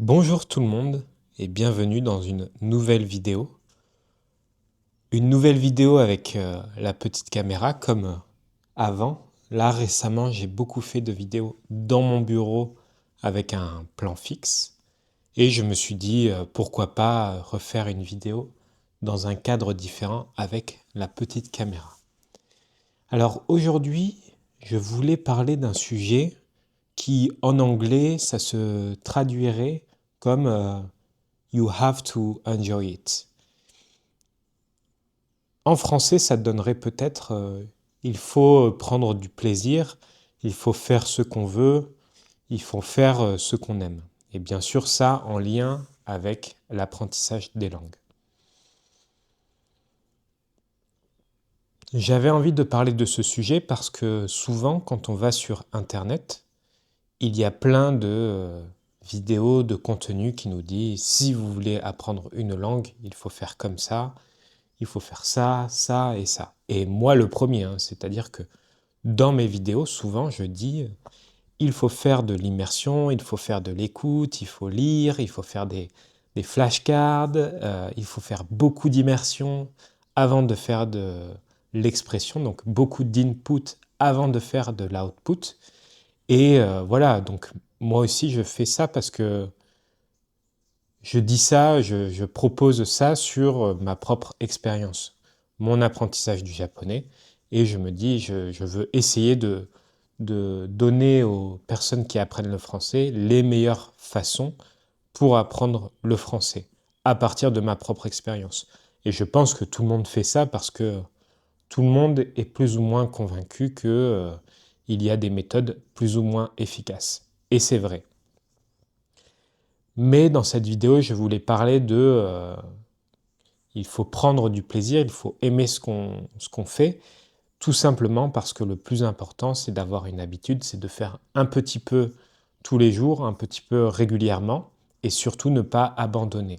Bonjour tout le monde et bienvenue dans une nouvelle vidéo. Une nouvelle vidéo avec la petite caméra comme avant. Là récemment j'ai beaucoup fait de vidéos dans mon bureau avec un plan fixe et je me suis dit pourquoi pas refaire une vidéo dans un cadre différent avec la petite caméra. Alors aujourd'hui je voulais parler d'un sujet qui en anglais ça se traduirait comme You have to enjoy it. En français, ça donnerait peut-être il faut prendre du plaisir, il faut faire ce qu'on veut, il faut faire ce qu'on aime. Et bien sûr, ça en lien avec l'apprentissage des langues. J'avais envie de parler de ce sujet parce que souvent, quand on va sur Internet, il y a plein de vidéos, de contenu qui nous dit si vous voulez apprendre une langue, il faut faire comme ça, il faut faire ça, ça et ça. Et moi le premier, hein, c'est-à-dire que dans mes vidéos, souvent je dis il faut faire de l'immersion, il faut faire de l'écoute, il faut lire, il faut faire des flashcards, il faut faire beaucoup d'immersion avant de faire de l'expression, donc beaucoup d'input avant de faire de l'output. Et voilà, donc moi aussi je fais ça parce que je dis ça, je propose ça sur ma propre expérience, mon apprentissage du japonais, et je me dis, je veux essayer de donner aux personnes qui apprennent le français les meilleures façons pour apprendre le français, à partir de ma propre expérience. Et je pense que tout le monde fait ça parce que tout le monde est plus ou moins convaincu que, il y a des méthodes plus ou moins efficaces. Et c'est vrai. Mais dans cette vidéo, je voulais parler de il faut prendre du plaisir, il faut aimer ce qu'on fait, tout simplement parce que le plus important, c'est d'avoir une habitude, c'est de faire un petit peu tous les jours, un petit peu régulièrement, et surtout ne pas abandonner.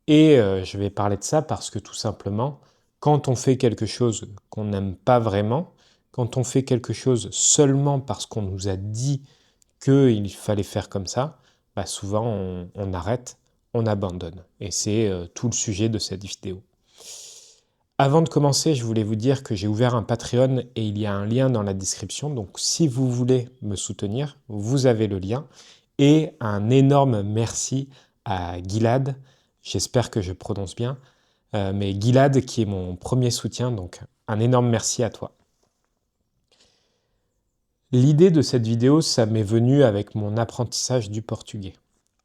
Et je vais parler de ça parce que tout simplement, quand on fait quelque chose qu'on n'aime pas vraiment, quand on fait quelque chose seulement parce qu'on nous a dit qu'il fallait faire comme ça, bah souvent on arrête, on abandonne. Et c'est tout le sujet de cette vidéo. Avant de commencer, je voulais vous dire que j'ai ouvert un Patreon et il y a un lien dans la description. Donc si vous voulez me soutenir, vous avez le lien. Et un énorme merci à Gilad, j'espère que je prononce bien, mais Gilad qui est mon premier soutien, donc un énorme merci à toi. L'idée de cette vidéo, ça m'est venu avec mon apprentissage du portugais.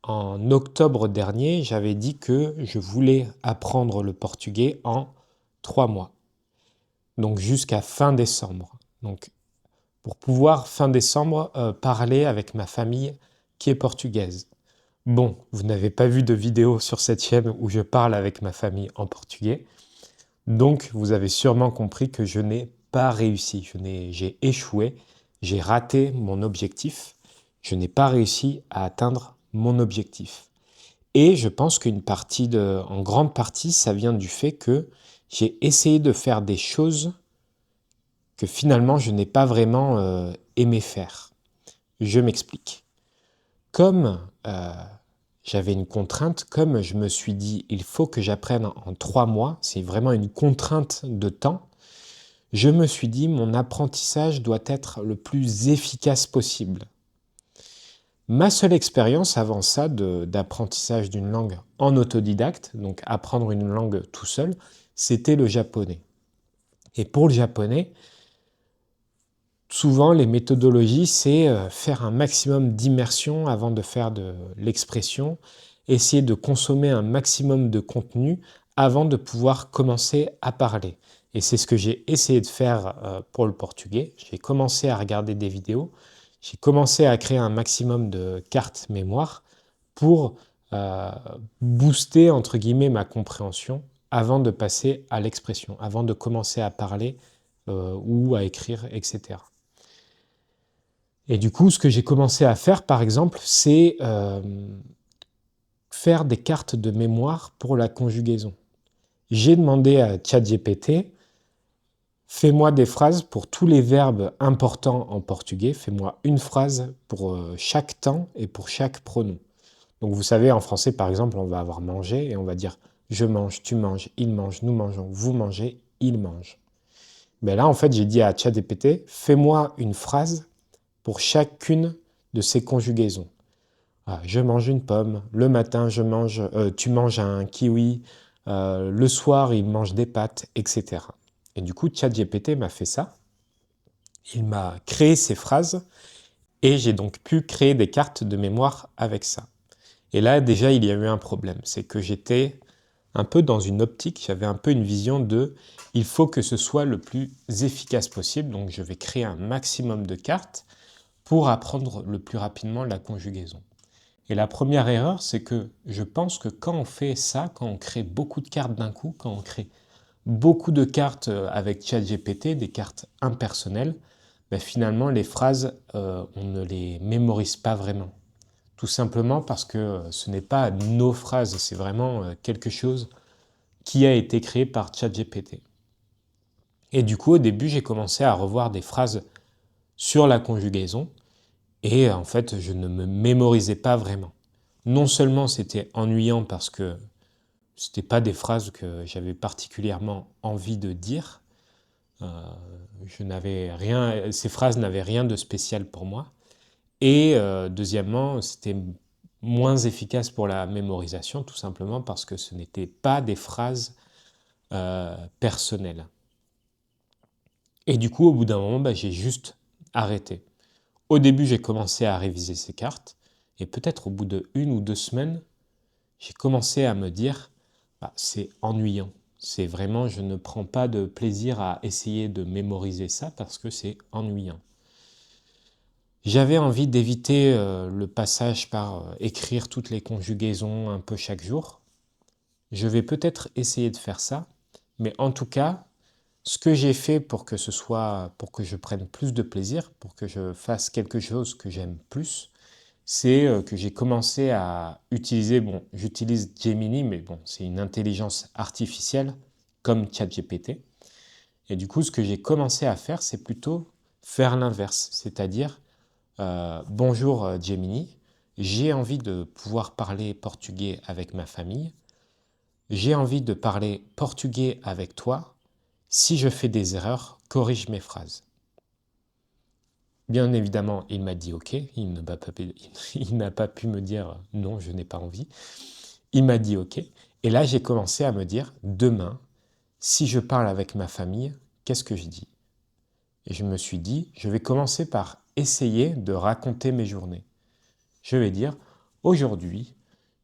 En octobre dernier, j'avais dit que je voulais apprendre le portugais en 3 mois, donc jusqu'à fin décembre. Donc pour pouvoir, fin décembre, parler avec ma famille qui est portugaise. Bon, vous n'avez pas vu de vidéo sur cette chaîne où je parle avec ma famille en portugais, donc vous avez sûrement compris que je n'ai pas réussi, j'ai échoué, j'ai raté mon objectif, je n'ai pas réussi à atteindre mon objectif. Et je pense en grande partie, ça vient du fait que j'ai essayé de faire des choses que finalement je n'ai pas vraiment aimé faire. Je m'explique. Comme j'avais une contrainte, comme je me suis dit il faut que j'apprenne en 3 mois, c'est vraiment une contrainte de temps, je me suis dit mon apprentissage doit être le plus efficace possible. Ma seule expérience avant ça d'apprentissage d'une langue en autodidacte, donc apprendre une langue tout seul, c'était le japonais. Et pour le japonais, souvent les méthodologies, c'est faire un maximum d'immersion avant de faire de l'expression, essayer de consommer un maximum de contenu avant de pouvoir commencer à parler. Et c'est ce que j'ai essayé de faire pour le portugais. J'ai commencé à regarder des vidéos, j'ai commencé à créer un maximum de cartes mémoire pour euh, booster, entre guillemets, ma compréhension avant de passer à l'expression, avant de commencer à parler ou à écrire, etc. Et du coup, ce que j'ai commencé à faire, par exemple, c'est faire des cartes de mémoire pour la conjugaison. J'ai demandé à ChatGPT, fais-moi des phrases pour tous les verbes importants en portugais, fais-moi une phrase pour chaque temps et pour chaque pronom. Donc vous savez, en français, par exemple, on va avoir mangé et on va dire je mange, tu manges, il mange, nous mangeons, vous mangez, il mange. Mais là, en fait, j'ai dit à ChatGPT, fais-moi une phrase pour chacune de ces conjugaisons. Ah, je mange une pomme, le matin, tu manges un kiwi, le soir, il mange des pâtes, etc. Et du coup, ChatGPT m'a fait ça. Il m'a créé ces phrases et j'ai donc pu créer des cartes de mémoire avec ça. Et là, déjà, il y a eu un problème. C'est que j'étais un peu dans une optique, j'avais un peu une vision de il faut que ce soit le plus efficace possible. Donc, je vais créer un maximum de cartes pour apprendre le plus rapidement la conjugaison. Et la première erreur, c'est que je pense que quand on fait ça, quand on crée beaucoup de cartes d'un coup, quand on crée beaucoup de cartes avec ChatGPT, des cartes impersonnelles, ben finalement, les phrases, on ne les mémorise pas vraiment. Tout simplement parce que ce n'est pas nos phrases, c'est vraiment quelque chose qui a été créé par ChatGPT. Et du coup, au début, j'ai commencé à revoir des phrases sur la conjugaison et en fait, je ne me mémorisais pas vraiment. Non seulement c'était ennuyant parce que c'était pas des phrases que j'avais particulièrement envie de dire, je n'avais rien, ces phrases n'avaient rien de spécial pour moi. Et deuxièmement, c'était moins efficace pour la mémorisation, tout simplement parce que ce n'étaient pas des phrases personnelles. Et du coup, au bout d'un moment, bah, j'ai juste arrêté. Au début, j'ai commencé à réviser ces cartes, et peut-être au bout de 1 ou 2 semaines, j'ai commencé à me dire, bah, c'est ennuyant. C'est vraiment, je ne prends pas de plaisir à essayer de mémoriser ça parce que c'est ennuyant. J'avais envie d'éviter le passage par écrire toutes les conjugaisons un peu chaque jour. Je vais peut-être essayer de faire ça, mais en tout cas, ce que j'ai fait pour que ce soit, pour que je prenne plus de plaisir, pour que je fasse quelque chose que j'aime plus, c'est que j'ai commencé à utiliser, bon, j'utilise Gemini, mais bon, c'est une intelligence artificielle comme ChatGPT. Et du coup, ce que j'ai commencé à faire, c'est plutôt faire l'inverse, c'est-à-dire bonjour Gemini, j'ai envie de pouvoir parler portugais avec ma famille, j'ai envie de parler portugais avec toi, si je fais des erreurs, corrige mes phrases. Bien évidemment, il m'a dit OK, il n'a pas pu me dire non, je n'ai pas envie. Il m'a dit OK. Et là, j'ai commencé à me dire, demain, si je parle avec ma famille, qu'est-ce que je dis? Et je me suis dit, je vais commencer par essayer de raconter mes journées. Je vais dire, aujourd'hui,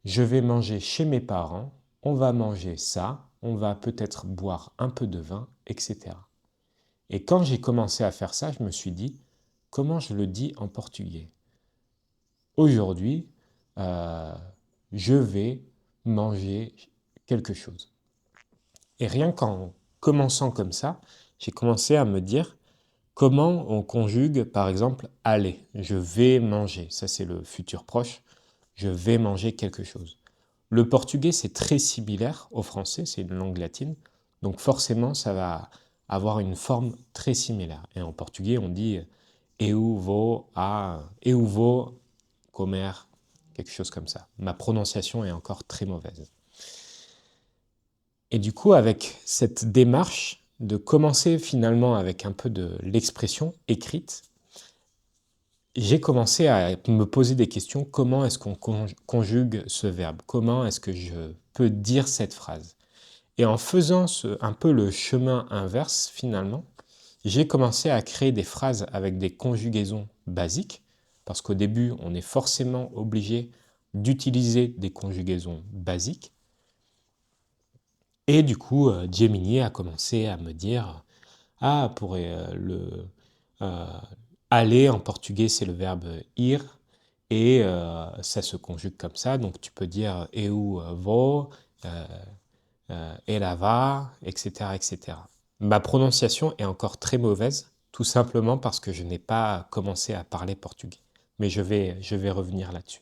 je vais manger chez mes parents, on va manger ça, on va peut-être boire un peu de vin, etc. Et quand j'ai commencé à faire ça, je me suis dit, comment je le dis en portugais? Aujourd'hui, euh, je vais manger quelque chose. Et rien qu'en commençant comme ça, j'ai commencé à me dire comment on conjugue, par exemple, aller. Je vais manger. Ça, c'est le futur proche. Je vais manger quelque chose. Le portugais, c'est très similaire au français, c'est une langue latine. Donc forcément, ça va avoir une forme très similaire. Et en portugais, on dit eu vou comer, quelque chose comme ça. Ma prononciation est encore très mauvaise. Et du coup, avec cette démarche de commencer finalement avec un peu de l'expression écrite, j'ai commencé à me poser des questions. Comment est-ce qu'on conjugue ce verbe? Comment est-ce que je peux dire cette phrase? Et en faisant un peu le chemin inverse, finalement, j'ai commencé à créer des phrases avec des conjugaisons basiques, parce qu'au début, on est forcément obligé d'utiliser des conjugaisons basiques. Et du coup, Gemini a commencé à me dire, ah, pour euh, aller en portugais, c'est le verbe ir, et ça se conjugue comme ça, donc tu peux dire eu vou, euh, ela va, etc., etc. Ma prononciation est encore très mauvaise, tout simplement parce que je n'ai pas commencé à parler portugais. Mais je vais revenir là-dessus.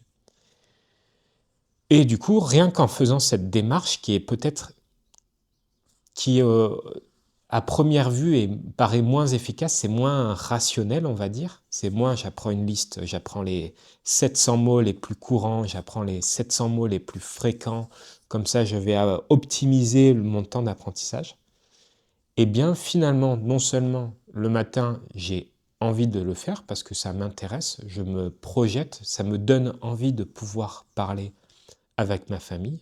Et du coup, rien qu'en faisant cette démarche qui est peut-être, qui à première vue paraît moins efficace, c'est moins rationnel, on va dire. C'est moins, j'apprends une liste, j'apprends les 700 mots les plus courants, j'apprends les 700 mots les plus fréquents, comme ça je vais optimiser mon temps d'apprentissage. Eh bien, finalement, non seulement le matin, j'ai envie de le faire parce que ça m'intéresse, je me projette, ça me donne envie de pouvoir parler avec ma famille,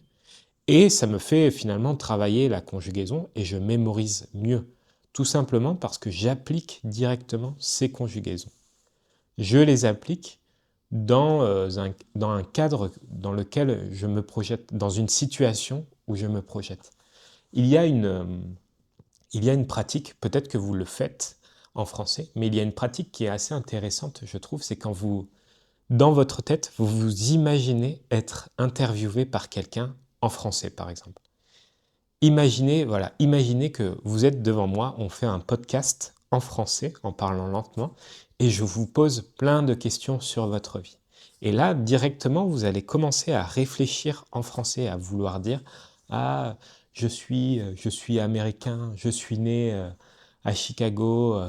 et ça me fait finalement travailler la conjugaison et je mémorise mieux, tout simplement parce que j'applique directement ces conjugaisons. Je les applique dans un cadre dans lequel je me projette, dans une situation où je me projette. Il y a une pratique, peut-être que vous le faites en français, mais il y a une pratique qui est assez intéressante, je trouve, c'est quand vous, dans votre tête, vous vous imaginez être interviewé par quelqu'un en français, par exemple. Imaginez, voilà, imaginez que vous êtes devant moi, on fait un podcast en français, en parlant lentement, et je vous pose plein de questions sur votre vie. Et là, directement, vous allez commencer à réfléchir en français, à vouloir dire, ah, je suis américain, je suis né à Chicago,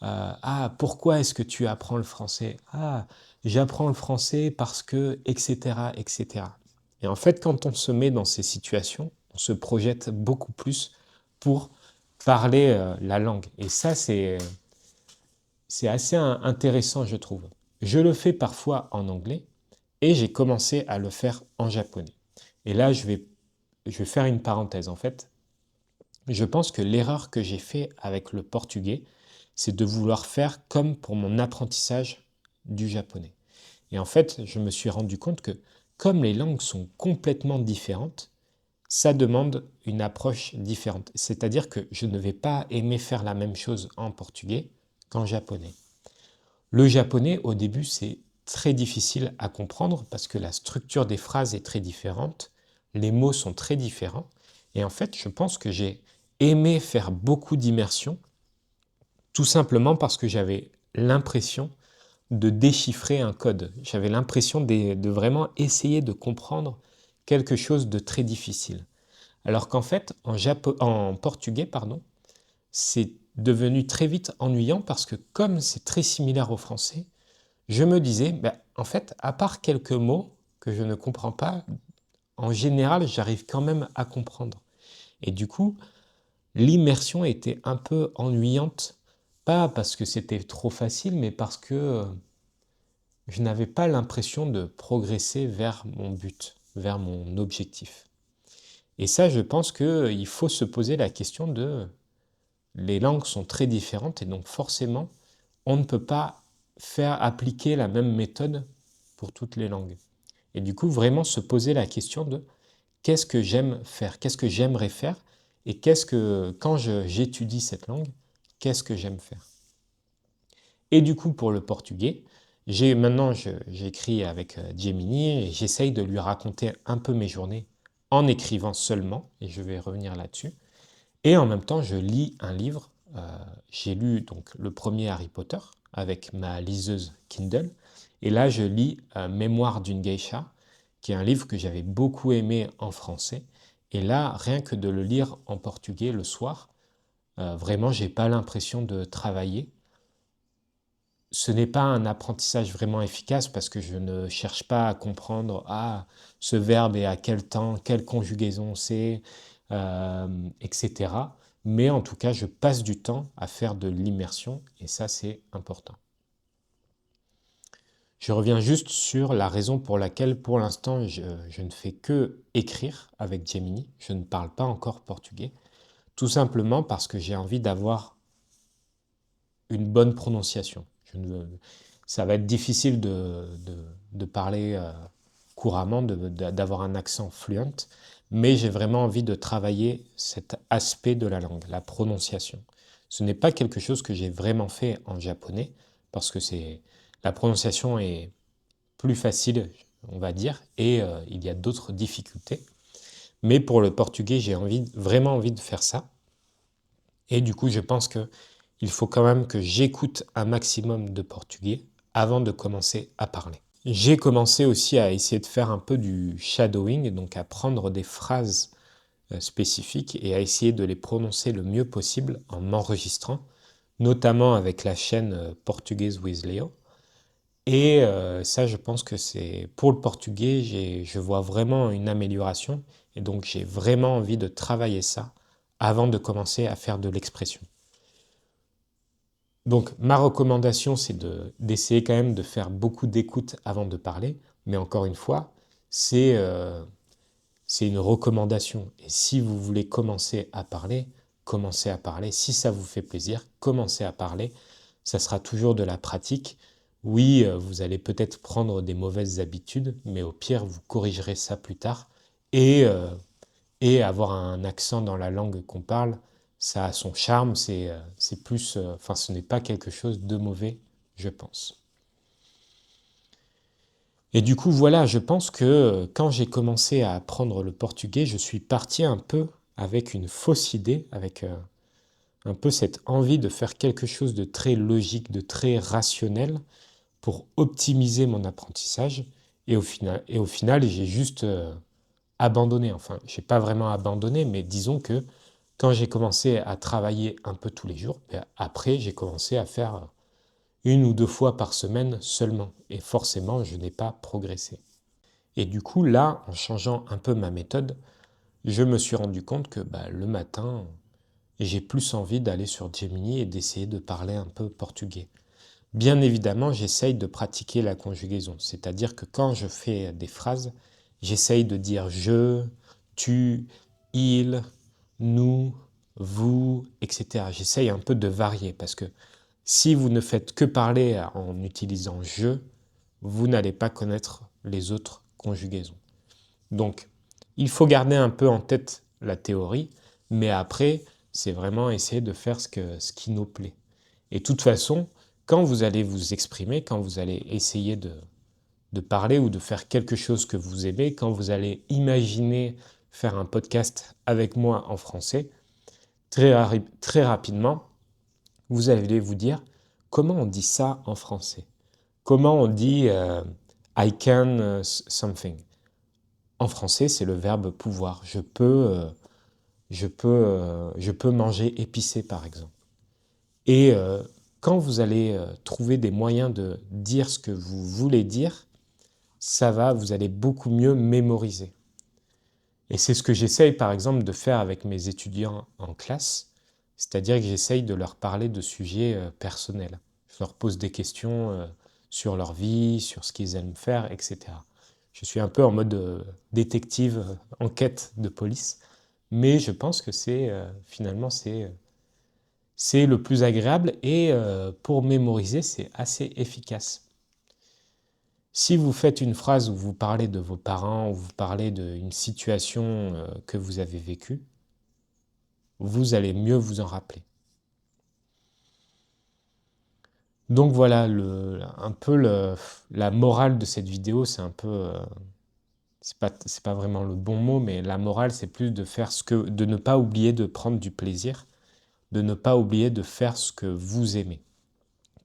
ah, pourquoi est-ce que tu apprends le français? Ah, j'apprends le français parce que, etc., etc. Et en fait, quand on se met dans ces situations, on se projette beaucoup plus pour parler la langue. Et ça, c'est assez intéressant, je trouve. Je le fais parfois en anglais et j'ai commencé à le faire en japonais. Et là, je vais faire une parenthèse. En fait, je pense que l'erreur que j'ai fait avec le portugais, c'est de vouloir faire comme pour mon apprentissage du japonais. Et en fait, je me suis rendu compte que comme les langues sont complètement différentes, ça demande une approche différente. C'est-à-dire que je ne vais pas aimer faire la même chose en portugais qu'en japonais. Le japonais, au début, c'est très difficile à comprendre parce que la structure des phrases est très différente, les mots sont très différents. Et en fait, je pense que j'ai aimé faire beaucoup d'immersion tout simplement parce que j'avais l'impression de déchiffrer un code. J'avais l'impression de vraiment essayer de comprendre quelque chose de très difficile. Alors qu'en fait, en portugais, pardon, c'est devenu très vite ennuyant parce que comme c'est très similaire au français, je me disais, ben, en fait, à part quelques mots que je ne comprends pas, en général, j'arrive quand même à comprendre. Et du coup, l'immersion était un peu ennuyante, pas parce que c'était trop facile, mais parce que je n'avais pas l'impression de progresser vers mon but, vers mon objectif. Et ça, je pense qu'il faut se poser la question de les langues sont très différentes et donc forcément, on ne peut pas faire appliquer la même méthode pour toutes les langues. Et du coup, vraiment se poser la question de qu'est-ce que j'aime faire, qu'est-ce que j'aimerais faire et quand j'étudie cette langue, qu'est-ce que j'aime faire. Et du coup, pour le portugais, maintenant j'écris avec Gemini et j'essaye de lui raconter un peu mes journées en écrivant seulement, et je vais revenir là-dessus. Et en même temps, je lis un livre. J'ai lu donc le premier Harry Potter avec ma liseuse Kindle. Et là, je lis Mémoire d'une geisha, qui est un livre que j'avais beaucoup aimé en français. Et là, rien que de le lire en portugais le soir, vraiment, j'ai pas l'impression de travailler. Ce n'est pas un apprentissage vraiment efficace parce que je ne cherche pas à comprendre ce verbe est à quel temps, quelle conjugaison c'est, etc. Mais en tout cas, je passe du temps à faire de l'immersion et ça, c'est important. Je reviens juste sur la raison pour laquelle, pour l'instant, je ne fais que écrire avec Gemini. Je ne parle pas encore portugais. Tout simplement parce que j'ai envie d'avoir une bonne prononciation. Ça va être difficile de parler couramment, d'avoir un accent fluent, mais j'ai vraiment envie de travailler cet aspect de la langue, la prononciation. Ce n'est pas quelque chose que j'ai vraiment fait en japonais, parce que la prononciation est plus facile, on va dire, et il y a d'autres difficultés. Mais pour le portugais, j'ai vraiment envie de faire ça. Et du coup, je pense qu'il faut quand même que j'écoute un maximum de portugais avant de commencer à parler. J'ai commencé aussi à essayer de faire un peu du shadowing, donc à prendre des phrases spécifiques et à essayer de les prononcer le mieux possible en m'enregistrant, notamment avec la chaîne Portuguese with Leo. Et ça, je pense que c'est pour le portugais, je vois vraiment une amélioration et donc j'ai vraiment envie de travailler ça avant de commencer à faire de l'expression. Donc ma recommandation, c'est d'essayer quand même de faire beaucoup d'écoute avant de parler, mais encore une fois, c'est une recommandation. Et si vous voulez commencer à parler, commencez à parler. Si ça vous fait plaisir, commencez à parler. Ça sera toujours de la pratique. Oui, vous allez peut-être prendre des mauvaises habitudes, mais au pire, vous corrigerez ça plus tard. Et avoir un accent dans la langue qu'on parle, ça a son charme. C'est plus, enfin, ce n'est pas quelque chose de mauvais, je pense. Et du coup, voilà, je pense que quand j'ai commencé à apprendre le portugais, je suis parti un peu avec une fausse idée, avec un peu cette envie de faire quelque chose de très logique, de très rationnel pour optimiser mon apprentissage. Et au final, j'ai juste abandonné. Enfin, j'ai pas vraiment abandonné, mais disons que quand j'ai commencé à travailler un peu tous les jours, ben, après, j'ai commencé à faire une ou deux fois par semaine seulement. Et forcément, je n'ai pas progressé. Et du coup, là, en changeant un peu ma méthode, je me suis rendu compte que bah, le matin, j'ai plus envie d'aller sur Gemini et d'essayer de parler un peu portugais. Bien évidemment, j'essaye de pratiquer la conjugaison, c'est-à-dire que quand je fais des phrases, j'essaye de dire je, tu, il, nous, vous, etc. J'essaye un peu de varier parce que si vous ne faites que parler en utilisant je, vous n'allez pas connaître les autres conjugaisons. Donc, il faut garder un peu en tête la théorie, mais après, c'est vraiment essayer de faire ce qui nous plaît. Et de toute façon, quand vous allez vous exprimer, quand vous allez essayer de parler ou de faire quelque chose que vous aimez, quand vous allez imaginer faire un podcast avec moi en français, très rapidement, vous allez vous dire comment on dit ça en français. Comment on dit I can something. En français, c'est le verbe pouvoir. Je peux manger épicé, par exemple. Et quand vous allez trouver des moyens de dire ce que vous voulez dire, vous allez beaucoup mieux mémoriser. Et c'est ce que j'essaye, par exemple, de faire avec mes étudiants en classe, c'est-à-dire que j'essaye de leur parler de sujets personnels. Je leur pose des questions sur leur vie, sur ce qu'ils aiment faire, etc. Je suis un peu en mode détective, enquête de police, mais je pense que finalement c'est le plus agréable et pour mémoriser, c'est assez efficace. Si vous faites une phrase où vous parlez de vos parents, ou vous parlez d'une situation que vous avez vécue, vous allez mieux vous en rappeler. Donc voilà, un peu la morale de cette vidéo, c'est un peu, c'est pas vraiment le bon mot, mais la morale, c'est plus de ne pas oublier de prendre du plaisir, de ne pas oublier de faire ce que vous aimez.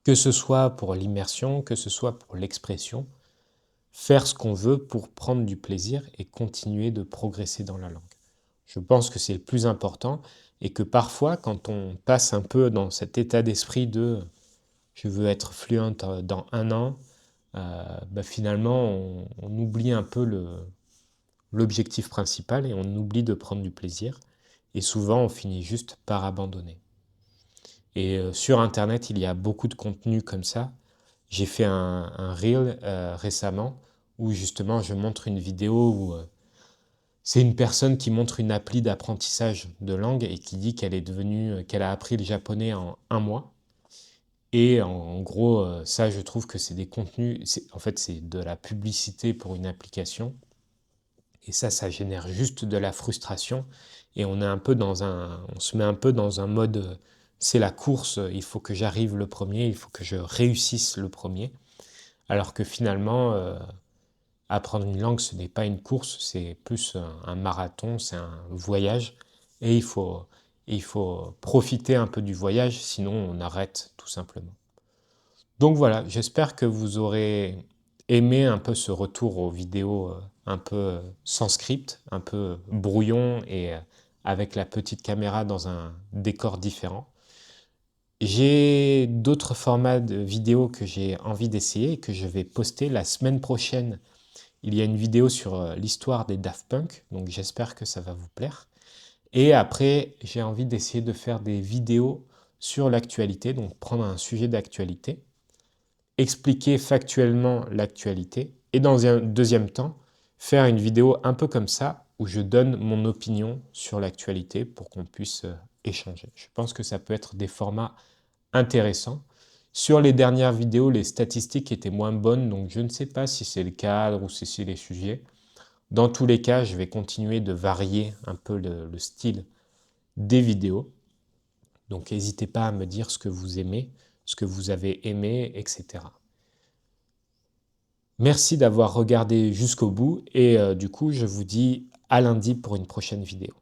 Que ce soit pour l'immersion, que ce soit pour l'expression, faire ce qu'on veut pour prendre du plaisir et continuer de progresser dans la langue. Je pense que c'est le plus important et que parfois, quand on passe un peu dans cet état d'esprit de je veux être fluent dans un an, bah finalement, on oublie un peu l'objectif principal et on oublie de prendre du plaisir. Et souvent, on finit juste par abandonner. Et sur Internet, il y a beaucoup de contenu comme ça. J'ai fait un reel récemment où justement je montre une vidéo où c'est une personne qui montre une appli d'apprentissage de langue et qui dit qu'elle a appris le japonais en un mois. Et en gros, ça, je trouve que c'est des contenus, en fait, c'est de la publicité pour une application. Et ça génère juste de la frustration. Et on se met un peu dans un mode, c'est la course, il faut que j'arrive le premier, il faut que je réussisse le premier. Alors que finalement, apprendre une langue, ce n'est pas une course, c'est plus un marathon, c'est un voyage. Et il faut profiter un peu du voyage, sinon on arrête tout simplement. Donc voilà, j'espère que vous aurez aimé un peu ce retour aux vidéos un peu sans script, un peu brouillon et avec la petite caméra dans un décor différent. J'ai d'autres formats de vidéos que j'ai envie d'essayer et que je vais poster la semaine prochaine. Il y a une vidéo sur l'histoire des Daft Punk, donc j'espère que ça va vous plaire. Et après, j'ai envie d'essayer de faire des vidéos sur l'actualité, donc prendre un sujet d'actualité, expliquer factuellement l'actualité, et dans un deuxième temps, faire une vidéo un peu comme ça, où je donne mon opinion sur l'actualité pour qu'on puisse échanger. Je pense que ça peut être des formats intéressants. Sur les dernières vidéos, les statistiques étaient moins bonnes, donc je ne sais pas si c'est le cadre ou si c'est les sujets. Dans tous les cas, je vais continuer de varier un peu le style des vidéos. Donc n'hésitez pas à me dire ce que vous aimez, ce que vous avez aimé, etc. Merci d'avoir regardé jusqu'au bout et du coup, je vous dis à lundi pour une prochaine vidéo.